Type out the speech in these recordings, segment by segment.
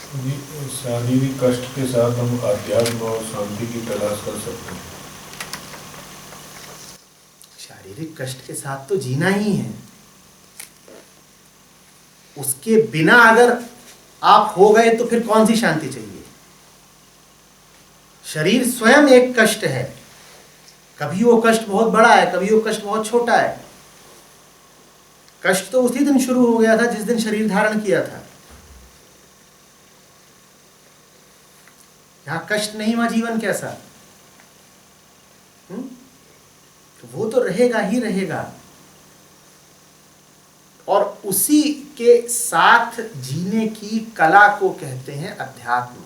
जी, शारीरिक कष्ट के साथ हम आध्यात्म और शांति की तलाश कर सकते हैं। शारीरिक कष्ट के साथ तो जीना ही है, उसके बिना अगर आप हो गए तो फिर कौन सी शांति चाहिए। शरीर स्वयं एक कष्ट है, कभी वो कष्ट बहुत बड़ा है, कभी वो कष्ट बहुत छोटा है। कष्ट तो उसी दिन शुरू हो गया था जिस दिन शरीर धारण किया था। यहां कष्ट नहीं, वहां जीवन कैसा? तो वो तो रहेगा ही रहेगा, और उसी के साथ जीने की कला को कहते हैं अध्यात्म।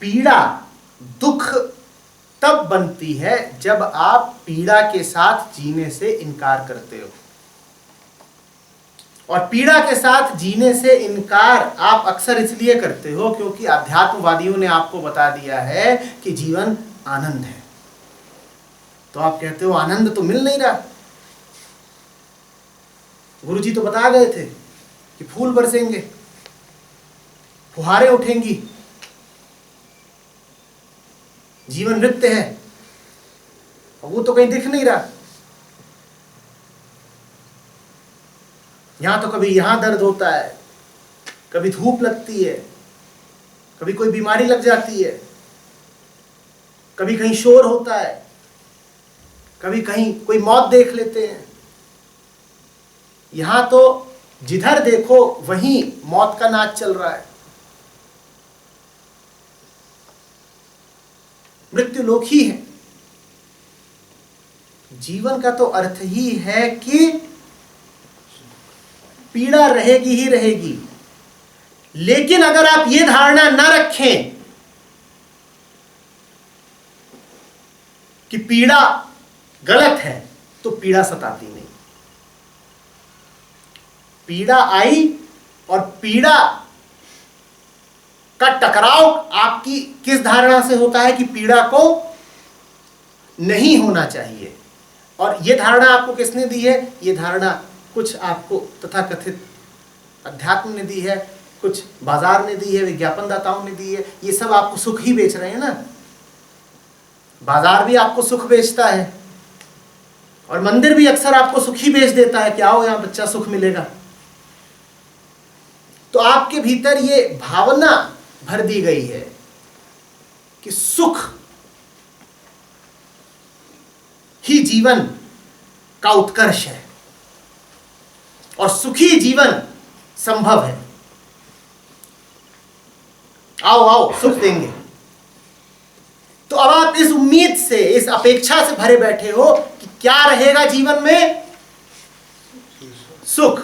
पीड़ा, दुख तब बनती है जब आप पीड़ा के साथ जीने से इनकार करते हो। और पीड़ा के साथ जीने से इनकार आप अक्सर इसलिए करते हो क्योंकि अध्यात्मवादियों ने आपको बता दिया है कि जीवन आनंद है। तो आप कहते हो आनंद तो मिल नहीं रहा। गुरुजी तो बता गए थे कि फूल बरसेंगे, फुहारें उठेंगी, जीवन नृत्य है, और वो तो कहीं दिख नहीं रहा। यहां तो कभी यहां दर्द होता है, कभी धूप लगती है, कभी कोई बीमारी लग जाती है, कभी कहीं शोर होता है, कभी कहीं कोई मौत देख लेते हैं। यहां तो जिधर देखो वहीं मौत का नाच चल रहा है। मृत्यु लोक ही है। जीवन का तो अर्थ ही है कि पीड़ा रहेगी ही रहेगी। लेकिन अगर आप यह धारणा न रखें कि पीड़ा गलत है, तो पीड़ा सताती नहीं। पीड़ा आई और पीड़ा का टकराव आपकी किस धारणा से होता है कि पीड़ा को नहीं होना चाहिए। और यह धारणा आपको किसने दी है? यह धारणा कुछ आपको तथाकथित अध्यात्म ने दी है, कुछ बाजार ने दी है, विज्ञापनदाताओं ने दी है। ये सब आपको सुख ही बेच रहे हैं ना। बाजार भी आपको सुख बेचता है, और मंदिर भी अक्सर आपको सुख ही बेच देता है कि आओ यहां बच्चा सुख मिलेगा। तो आपके भीतर ये भावना भर दी गई है कि सुख ही जीवन का उत्कर्ष है और सुखी जीवन संभव है। आओ आओ सुख देंगे। तो अब आप इस उम्मीद से, इस अपेक्षा से भरे बैठे हो कि क्या रहेगा जीवन में? सुख।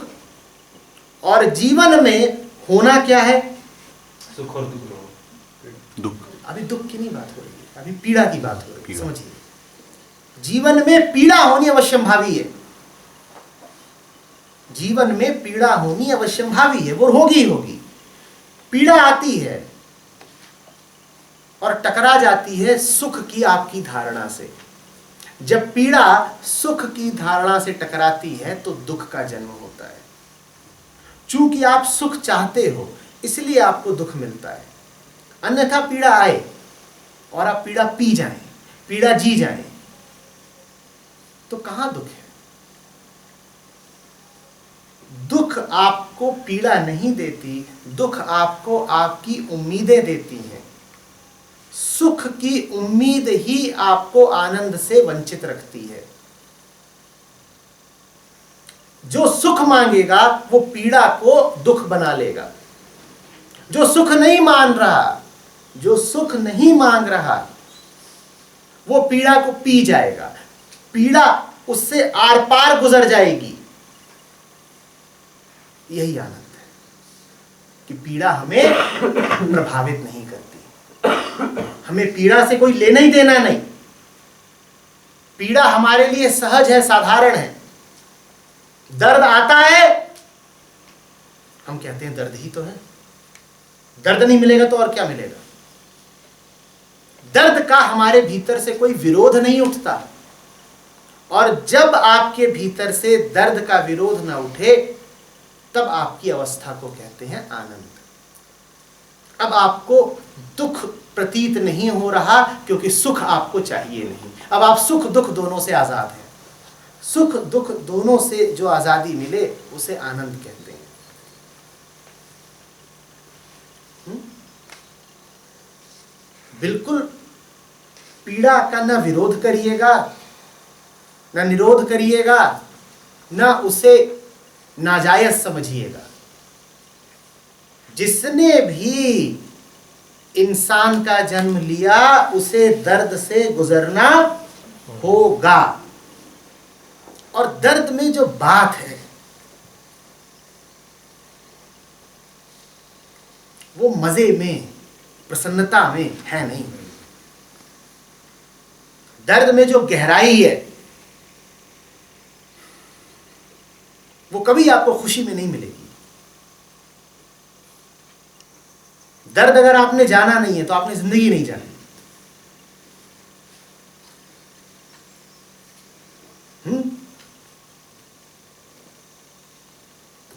और जीवन में होना क्या है? सुख और दुख। दुख। अभी दुख की नहीं बात हो रही है, अभी पीड़ा की बात हो रही है। समझिए, जीवन में पीड़ा होनी अवश्यंभावी है। जीवन में पीड़ा होनी अवश्यंभावी है, वो होगी ही होगी। पीड़ा आती है और टकरा जाती है सुख की आपकी धारणा से। जब पीड़ा सुख की धारणा से टकराती है तो दुख का जन्म होता है। चूंकि आप सुख चाहते हो इसलिए आपको दुख मिलता है। अन्यथा पीड़ा आए और आप पीड़ा पी जाएं, पीड़ा जी जाएं, तो कहां दुख है? दुख आपको पीड़ा नहीं देती, दुख आपको आपकी उम्मीदें देती हैं। सुख की उम्मीद ही आपको आनंद से वंचित रखती है। जो सुख मांगेगा वो पीड़ा को दुख बना लेगा। जो सुख नहीं मान रहा, जो सुख नहीं मांग रहा, वो पीड़ा को पी जाएगा। पीड़ा उससे आर पार गुजर जाएगी। यही आनंद है कि पीड़ा हमें प्रभावित नहीं करती। हमें पीड़ा से कोई लेना ही देना नहीं। पीड़ा हमारे लिए सहज है, साधारण है। दर्द आता है, हम कहते हैं दर्द ही तो है। दर्द नहीं मिलेगा तो और क्या मिलेगा? दर्द का हमारे भीतर से कोई विरोध नहीं उठता, और जब आपके भीतर से दर्द का विरोध न उठे, तब आपकी अवस्था को कहते हैं आनंद। अब आपको दुख प्रतीत नहीं हो रहा, क्योंकि सुख आपको चाहिए नहीं। अब आप सुख दुख दोनों से आजाद हैं। सुख दुख दोनों से जो आजादी मिले उसे आनंद कहते हैं। बिल्कुल पीड़ा का न विरोध करिएगा, न निरोध करिएगा, न उसे नाजायज समझिएगा। जिसने भी इंसान का जन्म लिया उसे दर्द से गुजरना होगा। और दर्द में जो बात है वो मजे में, प्रसन्नता में है नहीं। दर्द में जो गहराई है वो कभी आपको खुशी में नहीं मिलेगी। दर्द अगर आपने जाना नहीं है तो आपने जिंदगी नहीं जानी।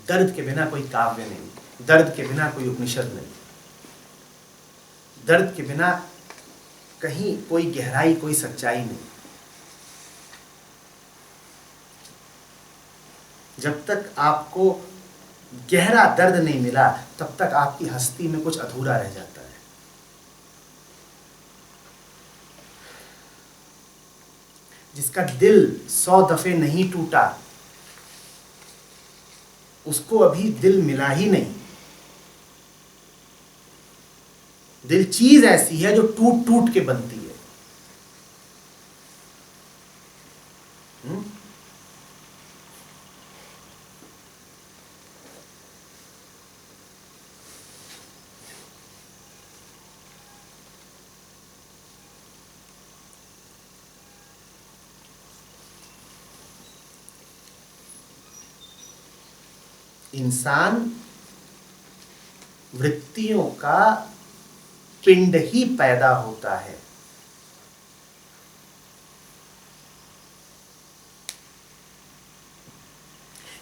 दर्द के बिना कोई काव्य नहीं, दर्द के बिना कोई उपनिषद नहीं, दर्द के बिना कहीं कोई गहराई, कोई सच्चाई नहीं। जब तक आपको गहरा दर्द नहीं मिला तब तक आपकी हस्ती में कुछ अधूरा रह जाता है। जिसका दिल 100 दफे नहीं टूटा उसको अभी दिल मिला ही नहीं। दिल चीज ऐसी है जो टूट टूट के बनती है। इंसान वृत्तियों का पिंड ही पैदा होता है।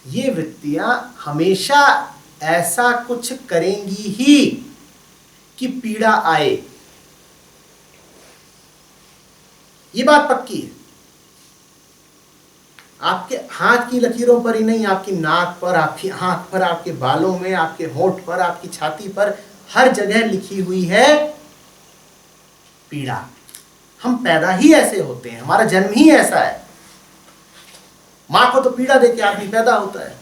ये वृत्तियां हमेशा ऐसा कुछ करेंगी ही कि पीड़ा आए। ये बात पक्की है। आपके हाथ की लकीरों पर ही नहीं, आपकी नाक पर, आपकी आंख पर, आपके बालों में, आपके होंठ पर, आपकी छाती पर, हर जगह लिखी हुई है पीड़ा। हम पैदा ही ऐसे होते हैं, हमारा जन्म ही ऐसा है। मां को तो पीड़ा देके आदमी पैदा होता है।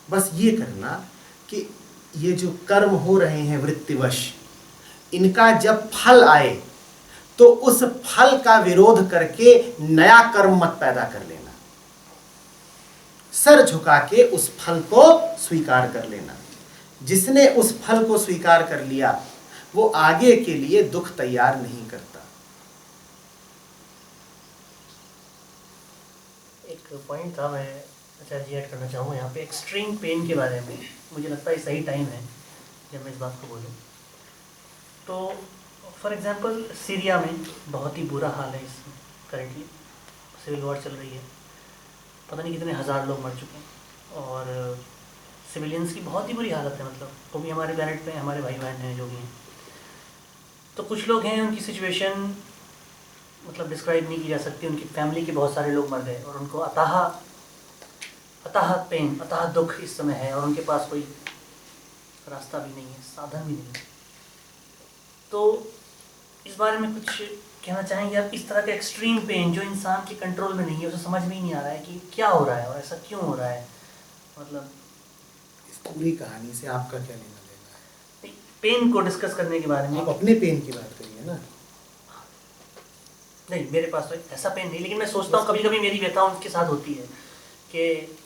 बस ये करना कि ये जो कर्म हो रहे हैं वृत्तिवश, इनका जब फल आए तो उस फल का विरोध करके नया कर्म मत पैदा कर लेना। सर झुका के उस फल को स्वीकार कर लेना। जिसने उस फल को स्वीकार कर लिया वो आगे के लिए दुख तैयार नहीं करता। एक पॉइंट था, मैं आचार्य जी ऐड करना चाहूँगा यहाँ पे एक्सट्रीम पेन के बारे में। मुझे लगता है सही टाइम है जब मैं इस बात को बोलूँ। तो फॉर एग्जांपल सीरिया में बहुत ही बुरा हाल है इसमें, करेंटली सिविल वॉर चल रही है, पता नहीं कितने हज़ार लोग मर चुके हैं और सिविलियंस की बहुत ही बुरी हालत है। मतलब वो भी हमारे प्लेनेट पे हमारे भाई बहन हैं जो भी हैं। तो कुछ लोग हैं उनकी सिचुएशन मतलब डिस्क्राइब नहीं की जा सकती। उनकी फैमिली के बहुत सारे लोग मर गए और उनको अथाह पेन, अथाह दुख इस समय है और उनके पास कोई रास्ता भी नहीं है, साधन भी नहीं है। तो इस बारे में कुछ कहना चाहेंगे आप? इस तरह का एक्सट्रीम पेन जो इंसान के कंट्रोल में नहीं है, उसे समझ में ही नहीं आ रहा है कि क्या हो रहा है और ऐसा क्यों हो रहा है। मतलब इस पूरी कहानी से आपका क्या लेना देना है? पेन को डिस्कस करने के बारे में। आप अपने पेन की बात करिए ना। नहीं, मेरे पास तो ऐसा पेन नहीं, लेकिन मैं सोचता हूँ कभी कभी मेरी व्यथा उनके साथ होती है कि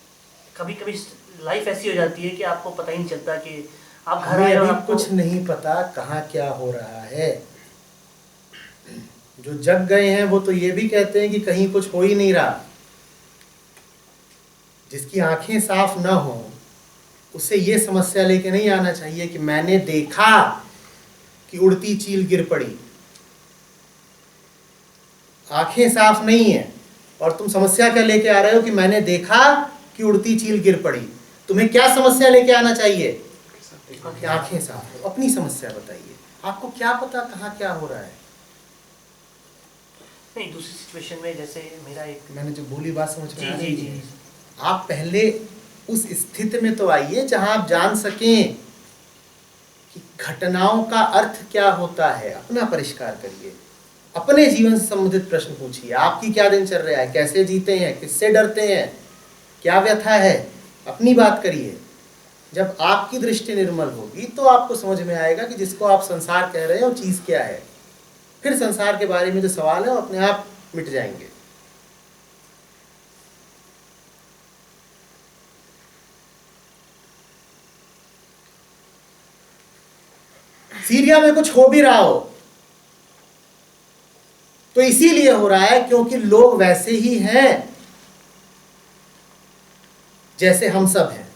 कभी कभी लाइफ ऐसी हो जाती है कि आपको पता ही नहीं चलता कि आप घर आए और आपको कुछ नहीं पता कहाँ क्या हो रहा है। जो जग गए हैं वो तो ये भी कहते हैं कि कहीं कुछ हो ही नहीं रहा। जिसकी आंखें साफ ना हो उसे ये समस्या लेके नहीं आना चाहिए कि मैंने देखा कि उड़ती चील गिर पड़ी, आंखें साफ नहीं है और तुम समस्या क्या लेके आ रहे हो कि मैंने देखा कि उड़ती चील गिर पड़ी। तुम्हें क्या समस्या लेके आना चाहिए कि आंखें साफ हो। अपनी समस्या बताइए, आपको क्या पता कहाँ क्या हो रहा है। नहीं, दूसरी सिचुएशन में जैसे मेरा एक मैंने जो बोली बात समझ में आ जी रही जी है? जी आप पहले उस स्थिति में तो आइए जहां आप जान सकें कि घटनाओं का अर्थ क्या होता है। अपना परिष्कार करिए, अपने जीवन से संबंधित प्रश्न पूछिए। आपकी क्या दिनचर्या है, कैसे जीते हैं, किससे डरते हैं, क्या व्यथा है, अपनी बात करिए। जब आपकी दृष्टि निर्मल होगी तो आपको समझ में आएगा कि जिसको आप संसार कह रहे हैं वो चीज क्या है। फिर संसार के बारे में जो सवाल है वो अपने आप मिट जाएंगे। सीरिया में कुछ हो भी रहा हो तो इसीलिए हो रहा है क्योंकि लोग वैसे ही हैं जैसे हम सब हैं,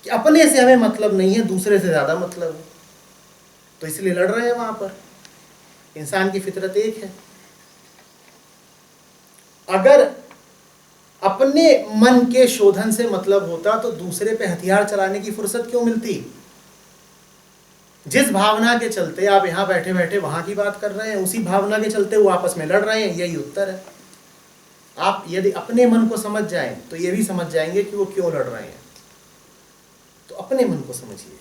कि अपने से हमें मतलब नहीं है, दूसरे से ज्यादा मतलब है, तो इसलिए लड़ रहे हैं वहां पर। इंसान की फितरत एक है। अगर अपने मन के शोधन से मतलब होता तो दूसरे पे हथियार चलाने की फुर्सत क्यों मिलती। जिस भावना के चलते आप यहां बैठे बैठे वहां की बात कर रहे हैं, उसी भावना के चलते वो आपस में लड़ रहे हैं। यही उत्तर है। आप यदि अपने मन को समझ जाएं तो ये भी समझ जाएंगे कि वो क्यों लड़ रहे हैं। तो अपने मन को समझिए।